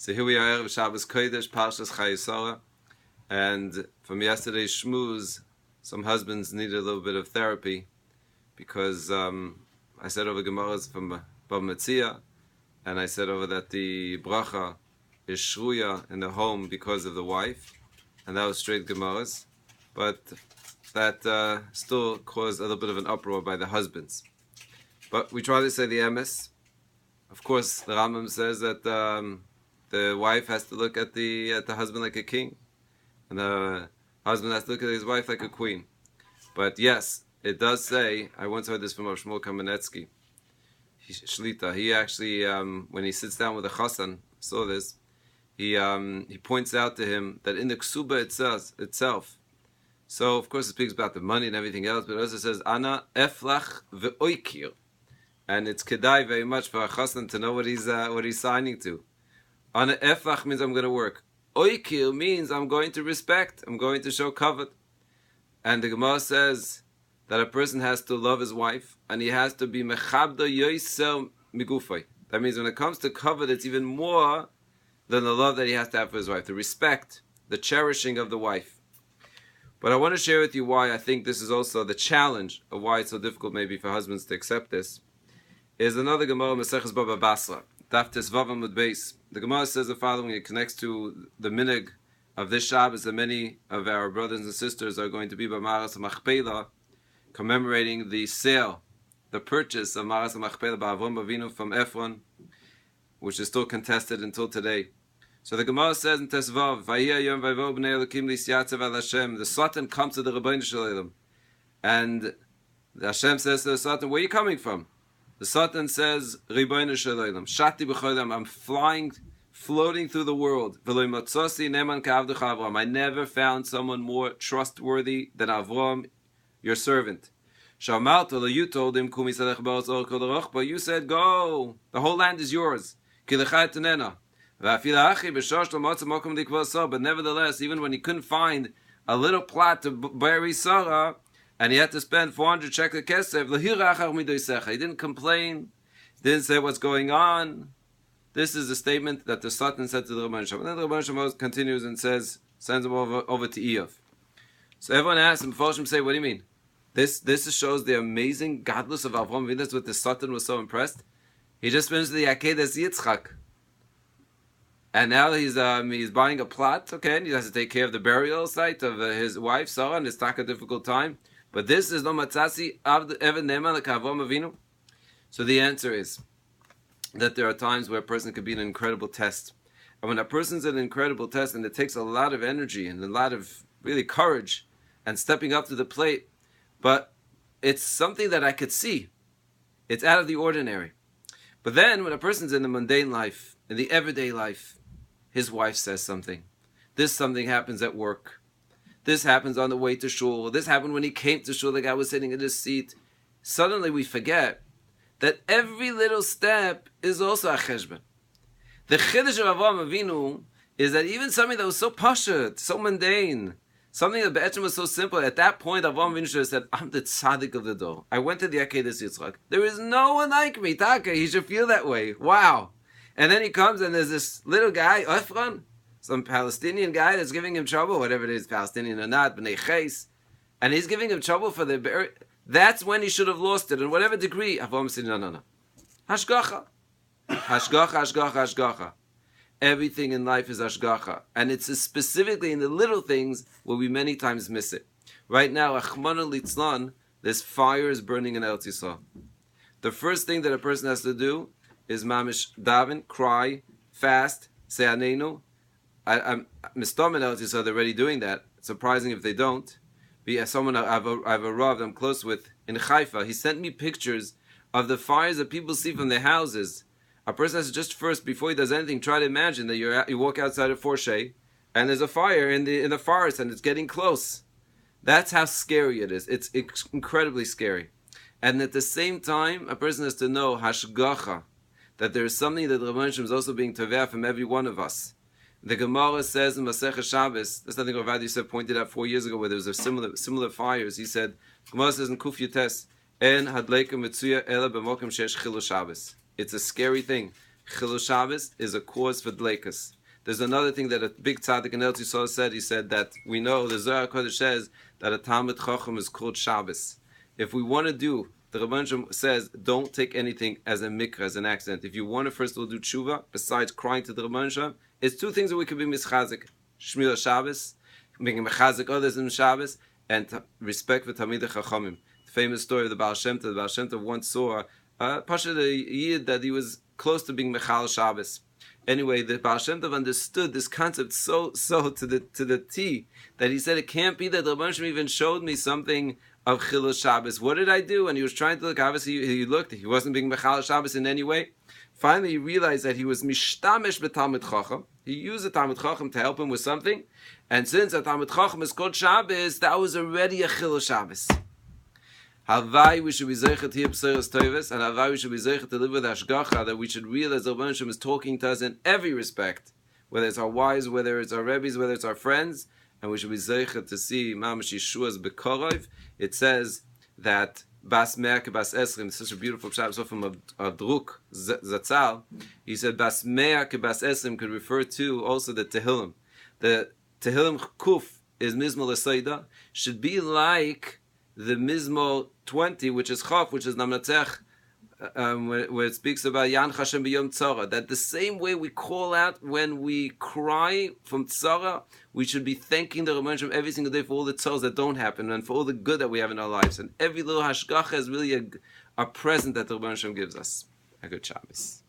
So here we are, Shabbos Kodesh, Parshas Chayesara, and from yesterday's shmooze, some husbands needed a little bit of therapy because I said over Gemaras from Bava Metzia, and I said over that the bracha is shruya in the home because of the wife, and that was straight Gemaras, but that still caused a little bit of an uproar by the husbands. But we try to say the emes. Of course, the Rambam says that the wife has to look at the husband like a king, and the husband has to look at his wife like a queen. But yes, it does say. I once heard this from Shmuel Kamenetsky, Shlita. He actually, when he sits down with a chassan, saw this. He points out to him that in the ksuba itself. So of course it speaks about the money and everything else, but it also says Ana eflach ve'oikir, and it's kedai very much for a chassan to know what he's signing to. Ana eflach means I'm going to work. Oikir means I'm going to respect. I'm going to show kavod. And the Gemara says that a person has to love his wife, and he has to be mechabda yoiser migufay. That means when it comes to kavod, it's even more than the love that he has to have for his wife, the respect, the cherishing of the wife. But I want to share with you why I think this is also the challenge of why it's so difficult maybe for husbands to accept this. Is another Gemara, Maseches Baba Basra, Daf Tesvav Amud Beis. The Gemara says the following. It connects to the minhag of this Shabbos that many of our brothers and sisters are going to be by Maras Machpelah, commemorating the sale, the purchase of Maras Machpelah by Avram Avinu from Ephron, which is still contested until today. So the Gemara says in Tesvav, Vayeh Yom Vayvo Bnei Elokim Lisyatzav Al Hashem. The Satan comes to the Rebbeinu Shalom, and Hashem says to the Satan, "Where are you coming from?" The Satan says, Rebbeinu Shalom, Shati b'cholam, I'm floating through the world. V'lo motzasi neman ka'avdecha Avram. I never found someone more trustworthy than Avram, your servant. Shamarta, you told him, Kumi sadech ba'os or kol rochba. You said, go. The whole land is yours. Kilechai tenena. V'afil achi b'shosh l'motza mokum dikvosah. But nevertheless, even when he couldn't find a little plot to bury Sarah, and he had to spend 400 shekel kesef, he didn't complain, didn't say what's going on. This is the statement that the Satan said to the Rebbeinu Shalom. And then the Rebbeinu Shalom continues and sends him over to Eov. So everyone asks him, Mephoshim say, what do you mean? This shows the amazing godless of Avram Avinu. That's what the Satan was so impressed. He just finished the Akedas Yitzchak. And now he's buying a plot, okay, and he has to take care of the burial site of his wife, Sarah, and it's not a difficult time. But this is no matzasi even neman l'kavram avinu. So the answer is that there are times where a person could be in an incredible test. And when a person's in an incredible test, and it takes a lot of energy and a lot of really courage and stepping up to the plate, but it's something that I could see. It's out of the ordinary. But then when a person's in the mundane life, in the everyday life, his wife says something. Something happens at work. This happens on the way to shul. This happened when he came to shul. The guy was sitting in his seat. Suddenly we forget that every little step is also a cheshbon. The chiddush of Avraham Avinu is that even something that was so pashut, so mundane, something that Be'etzim was so simple, at that point Avraham Avinu should have said, I'm the tzaddik of the door. I went to the Akedas Yitzchak. There is no one like me. Taka, he should feel that way. Wow. And then he comes and there's this little guy, Ephron, some Palestinian guy that's giving him trouble, whatever it is, Palestinian or not, B'nai Ches, and he's giving him trouble for the... That's when he should have lost it, in whatever degree. Avram said, no. Hashgacha. Hashgacha, hashgacha, hashgacha. Everything in life is hashgacha. And it's specifically in the little things where we many times miss it. Right now, Achmana Litzlan, this fire is burning in Eretz Yisrael. The first thing that a person has to do is mamish daven, cry, fast, say anenu. I'm mistomid Eretz Yisrael, they're already doing that. It's surprising if they don't. Someone I have a Rav I'm close with in Haifa, he sent me pictures of the fires that people see from their houses. A person has to just first, before he does anything, try to imagine that you walk outside of Forshay and there's a fire in the forest and it's getting close. That's how scary it is. It's incredibly scary. And at the same time, a person has to know hashgacha, that there is something that the Rebbeinu Shalom is also being taveh from every one of us. The Gemara says in Masechah Shabbos, that's something Rav Yosef pointed out 4 years ago, where there was a similar fires. He said, Gemara says in Kuf Yutes, En hadleika mitzuya ela b'mokim shesh chilu Shabbos. It's a scary thing Chilul Shabbos is a cause for dleikus. There's another thing that a big tzaddik in Eretz Yisrael said. He said that we know the Zohar Kodesh says that a Talmid Chacham is called Shabbos. If we want to do, the Rabban Shem says, don't take anything as a mikra, as an accident. If you want to first of all do tshuva, besides crying to the Rabban Shem, it's two things that we could be mischazik: Shmira Shabbos, being mechazik others in Shabbos, and respect for Talmidei Chachamim. The famous story of the Baal Shem Tov. The Baal Shem Tov once saw Pasha the Yid that he was close to being mechal Shabbos. Anyway, the Baal Shem Tov understood this concept so to the T that he said it can't be that the Rabban Shem even showed me something of Chilul Shabbos. What did I do? And he was trying to look. Obviously, he looked. He wasn't being mechal Shabbos in any way. Finally, he realized that he was mishtamish b'Talmid Chacham. He used the Talmid Chacham to help him with something, and since the Talmid Chacham is called Shabbos, that was already a Chilul Shabbos. Havai, we should be zeichet here b'seres toivus, and havai, we should be zeichet to live with hashgacha, that we should realize the Rebbeinu Shem is talking to us in every respect, whether it's our wives, whether it's our rebbes, whether it's our friends, and we should be zeichet to see mamash Yeshua's bekorov. It says that Bas Mea ke Bas Esrim, such a beautiful chapter from Druk Zatzal. He said Bas Mea ke Bas Esrim could refer to also the Tehillim. The Tehillim Kuf is Mizmor L'Seida, should be like the Mizmor 20, which is Chaf, which is Namnatzech, where it speaks about Yan Hashem B'Yom Tzara, that the same way we call out when we cry from Tzara, we should be thanking the Rebbeinu Shem every single day for all the tzaras that don't happen and for all the good that we have in our lives. And every little hashgacha is really a present that the Rebbeinu Shem gives us. A good Shabbos.